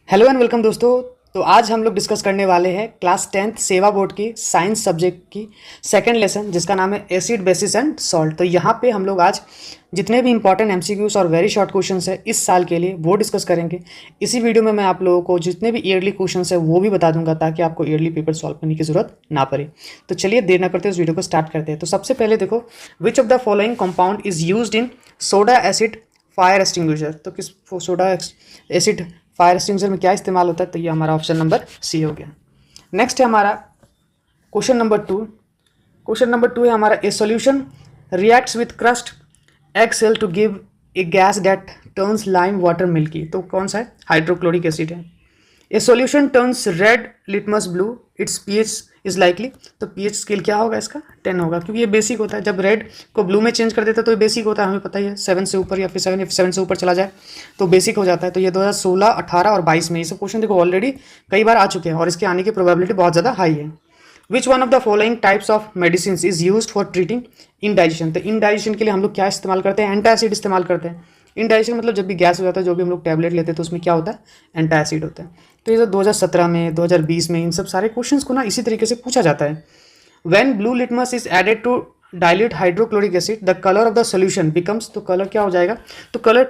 Hello and welcome दोस्तों। तो आज हम लोग डिस्कस करने वाले हैं क्लास 10th सेवा बोर्ड की साइंस सब्जेक्ट की सेकंड लेसन जिसका नाम है एसिड बेसिस एंड सॉल्ट। तो यहाँ पे हम लोग आज जितने भी इंपॉर्टेंट एमसीक्यूज और वेरी शॉर्ट क्वेश्चंस है इस साल के लिए वो डिस्कस करेंगे। इसी वीडियो में मैं आप लोगों को जितने भी ईयरली क्वेश्चंस है वो भी बता दूंगा ताकि आपको ईयरली पेपर सॉल्व करने की जरूरत ना पड़े। तो चलिए देर ना करते इस वीडियो को स्टार्ट करते हैं। तो सबसे पहले देखो, विच of the following compound is used in soda acid fire extinguisher. तो किस सोडा एसिड फायर एक्सटिंग्विशर में क्या इस्तेमाल होता है? तो ये हमारा ऑप्शन नंबर सी हो गया। नेक्स्ट है हमारा क्वेश्चन नंबर 2। क्वेश्चन नंबर 2 है हमारा, a solution reacts with crushed egg shell to give a gas that turns lime water milky. तो कौन सा है? हाइड्रोक्लोरिक एसिड है। A solution turns red litmus blue, its pH is likely. तो pH scale क्या होगा इसका? 10 होगा, क्योंकि ये बेसिक होता है। जब रेड को ब्लू में चेंज कर देता है तो ये बेसिक होता है, हमें पता ही है। 7 से ऊपर या फिर 7 से ऊपर चला जाए तो बेसिक हो जाता है। तो ये 2016, 18 और 22 में ये सब क्वेश्चन देखो ऑलरेडी कई बार आ चुके हैं और इसके आने की प्रोबेबिलिटी बहुत ज़्यादा हाई है। Which one of the following types of medicine is use for treating indigestion. तो इनडाइजेशन के लिए हम लोग क्या इस्तेमाल करते हैं? एंटासिड इस्तेमाल करते हैं। इनडाइजेशन मतलब जब भी गैस हो जाता है, जो भी हम लोग टैबलेट लेते हैं तो उसमें क्या होता है? एंटासिड होता है। तो ये 2017 में, 2020 में इन सब सारे क्वेश्चंस को ना इसी तरीके से पूछा जाता है। When blue litmus is added to dilute hydrochloric acid the colour of the solution becomes. तो कलर क्या हो जाएगा? तो कलर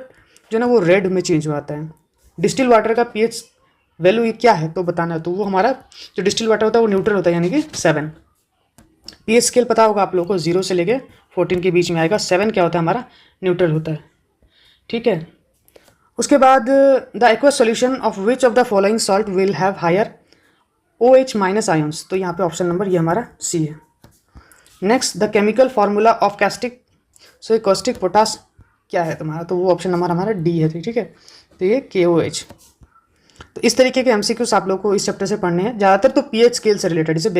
जो ना वो रेड में चेंज हो आता है। डिस्टिल वाटर का पीएच वैल्यू क्या है तो बताना है। तो वो हमारा जो डिस्टिल वाटर होता है वो न्यूट्रल होता है, यानी कि 7। पीएच स्केल पता होगा आप लोगों को, 0 से लेके 14 के बीच में आएगा। 7 क्या होता है? हमारा न्यूट्रल होता है। ठीक है। उसके बाद the aqueous solution of which of the following salt will have higher OH minus ions. तो यहाँ पे ऑप्शन नंबर ये हमारा सी है। Next, the chemical formula of caustic caustic potash क्या है तुम्हारा? तो वो ऑप्शन नंबर हमारा डी है। ठीक है, तो ये KOH। तो इस तरीके के एमसीक्यूज आप लोग को इस चैप्टर से पढ़ने हैं ज़्यादातर। तो पीएच स्केल से रिलेटेड, जैसे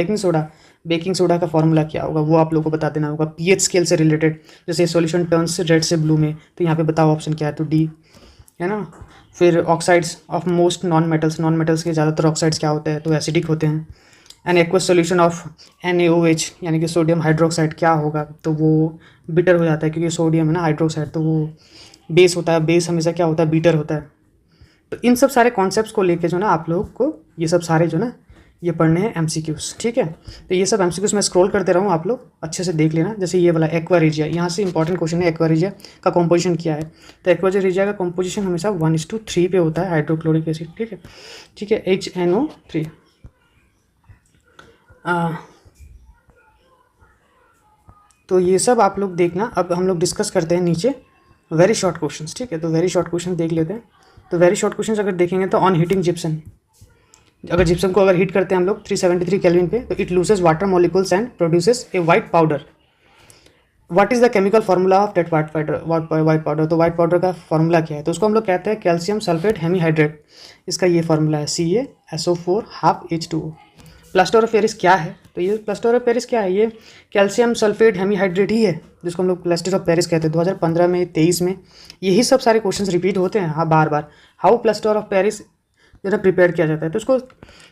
बेकिंग सोडा का फॉर्मूला क्या होगा वो आप लोग को बता देना होगा पीएच स्केल से रिलेटेड। जैसे सॉल्यूशन टर्न्स रेड से ब्लू में, तो यहाँ पे बताओ ऑप्शन क्या है? तो डी है ना। फिर oxides of most non metals के ज़्यादातर ऑक्साइड्स क्या होते हैं? तो एसिडिक होते हैं। An aqueous solution of NaOH यानी कि सोडियम हाइड्रोक्साइड क्या होगा? तो वो बिटर हो जाता है, क्योंकि सोडियम है ना हाइड्रोक्साइड, तो वो बेस होता है। बेस हमेशा क्या होता है? बीटर होता है। तो इन सब सारे कॉन्सेप्ट्स को लेके जो ना आप लोग को ये सब सारे जो ना ये पढ़ने हैं एमसीक्यूज। ठीक है, तो ये सब एमसीक्यूज मैं स्क्रॉल करते रहूँ, आप लोग अच्छे से देख लेना। जैसे ये वाला एक्वा रेजिया, यहाँ से इंपॉर्टेंट क्वेश्चन है, एक्वा रेजिया का कॉम्पोजिशन क्या है? तो एक्वा रेजिया का कॉम्पोजिशन हमेशा 1:3 पे होता है हाइड्रोक्लोरिक एसिड। ठीक है, ठीक है, HNO3। तो ये सब आप लोग देखना। अब हम लोग डिस्कस करते हैं नीचे वेरी शॉर्ट क्वेश्चंस। ठीक है, तो वेरी शॉर्ट क्वेश्चन देख लेते हैं। तो वेरी शॉर्ट क्वेश्चंस अगर देखेंगे तो ऑन हीटिंग जिप्सम, अगर जिप्सम को अगर हीट करते हैं हम लोग 373 केल्विन पे, तो it loses water molecules and produces A white powder. What is the chemical formula of that white powder? तो वाइट पाउडर का फार्मूला क्या है? तो उसको हम लोग कहते हैं कैल्शियम सल्फेट हेमीहाइड्रेट। इसका ये फार्मूला है CaSO4 half H2O। Plaster of Paris क्या है? तो ये प्लास्टर ऑफ पेरिस क्या है? ये कैल्शियम सल्फेट हेमीहाइड्रेट ही है, जिसको हम लोग प्लास्टर ऑफ पेरिस कहते हैं। 2015 में, 23 में यही सब सारे क्वेश्चंस रिपीट होते हैं। हाँ, बार बार हाउ प्लास्टर ऑफ पेरिस जो है प्रिपेयर किया जाता है। तो उसको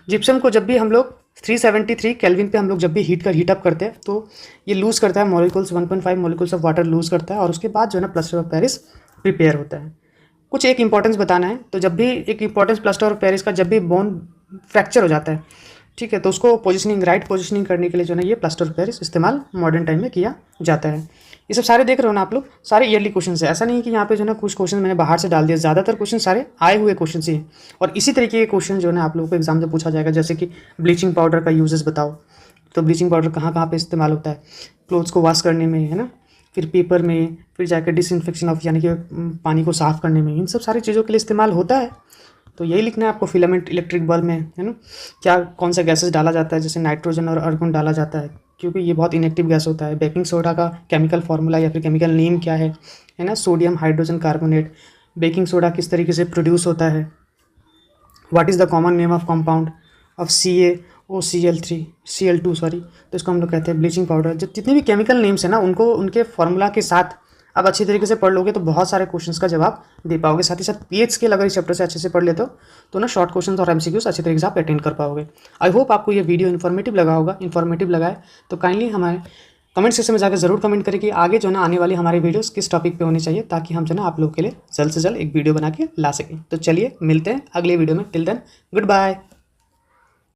जिप्सम को जब भी हम लोग 373 केल्विन पे हम लोग जब भी हीटअप करते हैं तो ये लूज़ करता है molecules, 1.5 molecules of water lose करता है, और उसके बाद जो है ना प्लास्टर ऑफ पेरिस प्रिपेयर होता है। कुछ एक इंपॉर्टेंस बताना है। तो जब भी एक इंपॉर्टेंस प्लास्टर ऑफ पेरिस का, जब भी बोन फ्रैक्चर हो जाता है, ठीक है, तो उसको राइट पोजिशनिंग करने के लिए जो है ये प्लास्टर ऑफ पेरिस इस्तेमाल मॉडर्न टाइम में किया जाता है। ये सब सारे देख रहे हो ना आप लोग, सारे ईयरली क्वेश्चन है। ऐसा नहीं है कि यहाँ पे जो है ना कुछ क्वेश्चन मैंने बाहर से डाल दिया, ज़्यादातर क्वेश्चन सारे आए हुए क्वेश्चन ही हैं। और इसी तरीके के क्वेश्चन जो है ना आप लोगों को एग्जाम में पूछा जाएगा। जैसे कि ब्लीचिंग पाउडर का यूजेस बताओ, तो ब्लीचिंग पाउडर कहाँ कहाँ पे इस्तेमाल होता है? क्लोथ्स को वॉश करने में, है ना, फिर पेपर में, फिर जाकर डिसइंफेक्शन ऑफ यानी कि पानी को साफ़ करने में, इन सब सारी चीज़ों के लिए इस्तेमाल होता है। तो यही लिखना है आपको। फिलामेंट इलेक्ट्रिक बल्ब में, है ना, क्या कौन सा गैसेस डाला जाता है? जैसे नाइट्रोजन और आर्गन डाला जाता है, क्योंकि ये बहुत इनएक्टिव गैस होता है। बेकिंग सोडा का केमिकल फार्मूला या फिर केमिकल नेम क्या है ना? Sodium hydrogen carbonate. Baking soda किस तरीके से प्रोड्यूस होता है? What is the common name of compound of Cl2 sorry. तो इसको हम लोग कहते हैं ब्लीचिंग पाउडर। जितने भी केमिकल नेम्स हैं ना, उनको उनके फार्मूला के साथ आप अच्छी तरीके से पढ़ लोगे तो बहुत सारे क्वेश्चंस का जवाब दे पाओगे। साथ ही साथ पीएच स्केल अगर इस चैप्टर से अच्छे से पढ़ लेते हो तो ना शॉर्ट क्वेश्चंस और एमसीक्यूज अच्छी तरीके से आप अटेंड कर पाओगे। आई होप आपको ये वीडियो इन्फॉर्मेटिव लगा होगा। इन्फॉर्मेटिव लगा है तो काइंडली हमारे कमेंट सेक्शन में जाकर जरूर कमेंट करें कि आगे जो ना आने वाली हमारी वीडियोस किस टॉपिक पे होनी चाहिए, ताकि हम जो ना आप लोगों के लिए जल्द से जल्द एक वीडियो बना के ला सकें। तो चलिए मिलते हैं अगले वीडियो में। Till then good bye.